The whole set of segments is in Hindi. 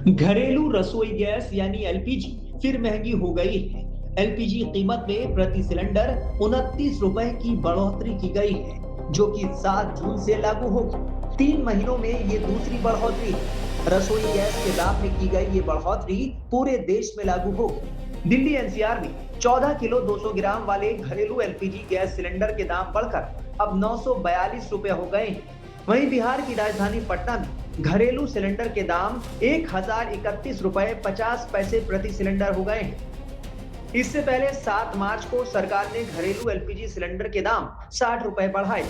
घरेलू रसोई गैस यानी एलपीजी फिर महंगी हो गई है। एलपीजी कीमत में प्रति सिलेंडर 29 रुपए की बढ़ोतरी की गई है, जो कि 7 जून से लागू होगी। 3 महीनों में ये दूसरी बढ़ोतरी है। रसोई गैस के दाम में की गई ये बढ़ोतरी पूरे देश में लागू होगी। दिल्ली एनसीआर में 14 किलो 200 ग्राम वाले घरेलू एलपीजी गैस सिलेंडर के दाम बढ़कर अब 942 रुपए हो गए हैं। वहीं बिहार की राजधानी पटना में घरेलू सिलेंडर के दाम 1031 रुपए 50 पैसे प्रति सिलेंडर हो गए हैं। इससे पहले 7 मार्च को सरकार ने घरेलू एलपीजी सिलेंडर के दाम 60 रुपए बढ़ाए।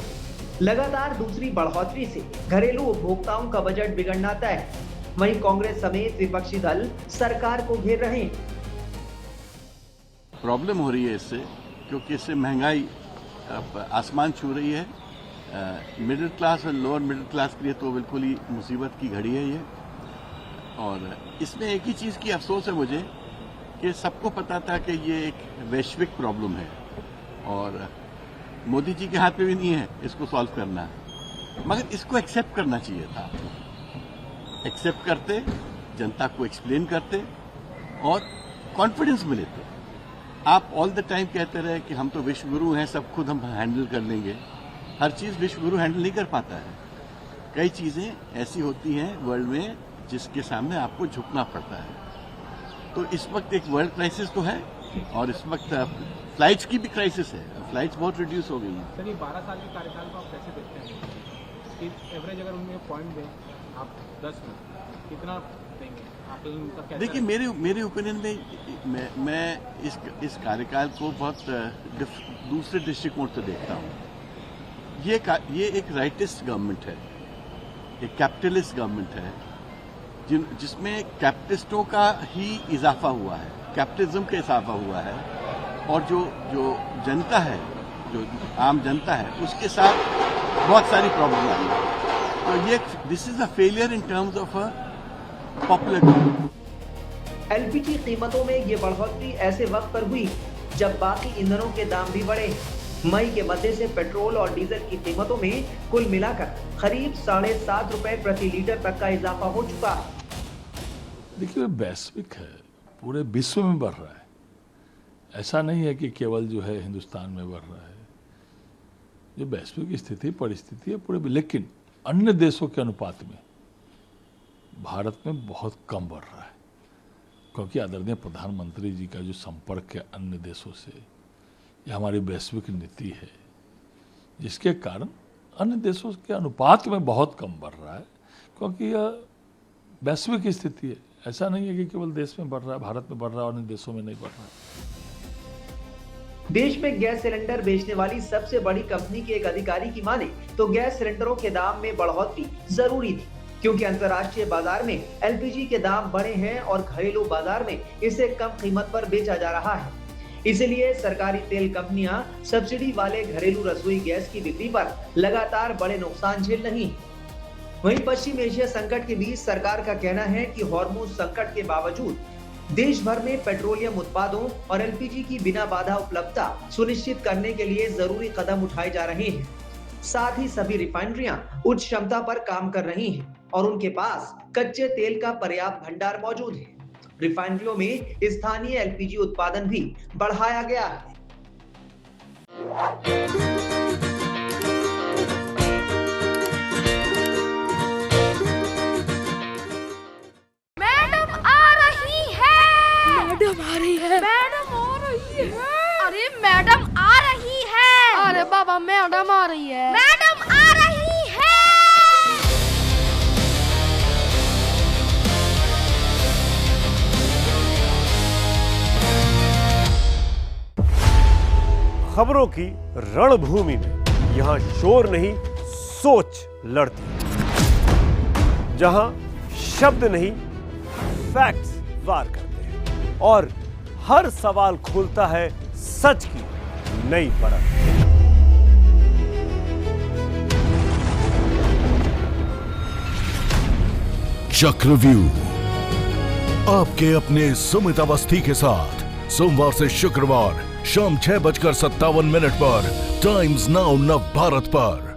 लगातार दूसरी बढ़ोतरी से घरेलू उपभोक्ताओं का बजट बिगड़ना तय है। वहीं कांग्रेस समेत विपक्षी दल सरकार को घेर रहे हैं। प्रॉब्लम हो रही है इससे, क्योंकि इससे महंगाई आसमान छू रही है। मिडिल क्लास और लोअर मिडिल क्लास के लिए तो बिल्कुल ही मुसीबत की घड़ी है ये। और इसमें एक ही चीज़ की अफसोस है मुझे कि सबको पता था कि ये एक वैश्विक प्रॉब्लम है और मोदी जी के हाथ में भी नहीं है इसको सॉल्व करना, मगर इसको एक्सेप्ट करना चाहिए था। एक्सेप्ट करते, जनता को एक्सप्लेन करते और कॉन्फिडेंस में लेते। आप ऑल द टाइम कहते रहे कि हम तो विश्व गुरु हैं, सब खुद हम हैंडल कर लेंगे। हर चीज़ विश्व गुरु हैंडल नहीं कर पाता है। कई चीज़ें ऐसी होती हैं वर्ल्ड में जिसके सामने आपको झुकना पड़ता है। तो इस वक्त एक वर्ल्ड क्राइसिस तो है और इस वक्त फ्लाइट्स की भी क्राइसिस है। फ्लाइट्स बहुत रिड्यूस हो गई हैं। सर, ये 12 साल के कार्यकाल को आप कैसे देखते हैं? कि एवरेज अगर उनमें पॉइंट दें आप 10 में, कितना देंगे? देखिए, मेरे ओपिनियन में मैं इस कार्यकाल को बहुत दूसरे दृष्टिकोण से देखता हूँ। ये एक राइटिस्ट गवर्नमेंट है, एक कैपिटलिस्ट गवर्नमेंट है, जिसमें कैपिटलिस्टों का ही इजाफा हुआ है, कैपिटलिज्म का इजाफा हुआ है। और जो जनता है, जो आम जनता है, उसके साथ बहुत सारी प्रॉब्लम आई है। तो this is a failure in terms of a popular government. LPG कीमतों में ये बढ़ोतरी ऐसे वक्त पर हुई जब बाकी ईंधनों के दाम भी बढ़े। मई के मध्य से पेट्रोल और डीजल की कीमतों में कुल मिलाकर करीब 7.5 रुपए प्रति लीटर तक का इजाफा हो चुका है। देखिए, वैश्विक है, पूरे विश्व में बढ़ रहा है। ऐसा नहीं है कि केवल जो है हिंदुस्तान में बढ़ रहा है। जो वैश्विक स्थिति परिस्थिति है पूरे, लेकिन अन्य देशों के अनुपात में भारत में बहुत कम बढ़ रहा है, क्योंकि आदरणीय प्रधानमंत्री जी का जो संपर्क है अन्य देशों से, यह हमारी वैश्विक नीति है, जिसके कारण अन्य देशों के अनुपात में बहुत कम बढ़ रहा है, क्योंकि यह वैश्विक स्थिति है। ऐसा नहीं है कि केवल देश में बढ़ रहा है, भारत में बढ़ रहा है और अन्य देशों में नहीं बढ़ रहा है। देश में गैस सिलेंडर बेचने वाली सबसे बड़ी कंपनी के एक अधिकारी की माने तो गैस सिलेंडरों के दाम में बढ़ोतरी जरूरी थी, क्योंकि अंतर्राष्ट्रीय बाजार में एलपीजी के दाम बढ़े हैं और घरेलू बाजार में इसे कम कीमत पर बेचा जा रहा है। इसलिए सरकारी तेल कंपनियां सब्सिडी वाले घरेलू रसोई गैस की बिक्री पर लगातार बड़े नुकसान झेल रही हैं। वहीं पश्चिम एशिया संकट के बीच सरकार का कहना है कि हॉर्मुज संकट के बावजूद देश भर में पेट्रोलियम उत्पादों और एलपीजी की बिना बाधा उपलब्धता सुनिश्चित करने के लिए जरूरी कदम उठाए जा रहे हैं। साथ ही सभी रिफाइनरियां उच्च क्षमता पर काम कर रही हैं और उनके पास कच्चे तेल का पर्याप्त भंडार मौजूद है। रिफाइनरियों में स्थानीय एलपीजी उत्पादन भी बढ़ाया गया है। मैडम आ रही है। मैडम आ रही है। मैडम आ रही है। अरे मैडम आ रही है। अरे बाबा, मैडम आ रही है। मैडम आ रही है। खबरों की रणभूमि में यहाँ शोर नहीं, सोच लड़ती है। जहां शब्द नहीं, फैक्ट्स वार करते हैं और हर सवाल खोलता है सच की नई परत। चक्रव्यूह आपके अपने सुमित अवस्थी के साथ सोमवार से शुक्रवार शाम 6:57 पर टाइम्स नाउ नव भारत पर।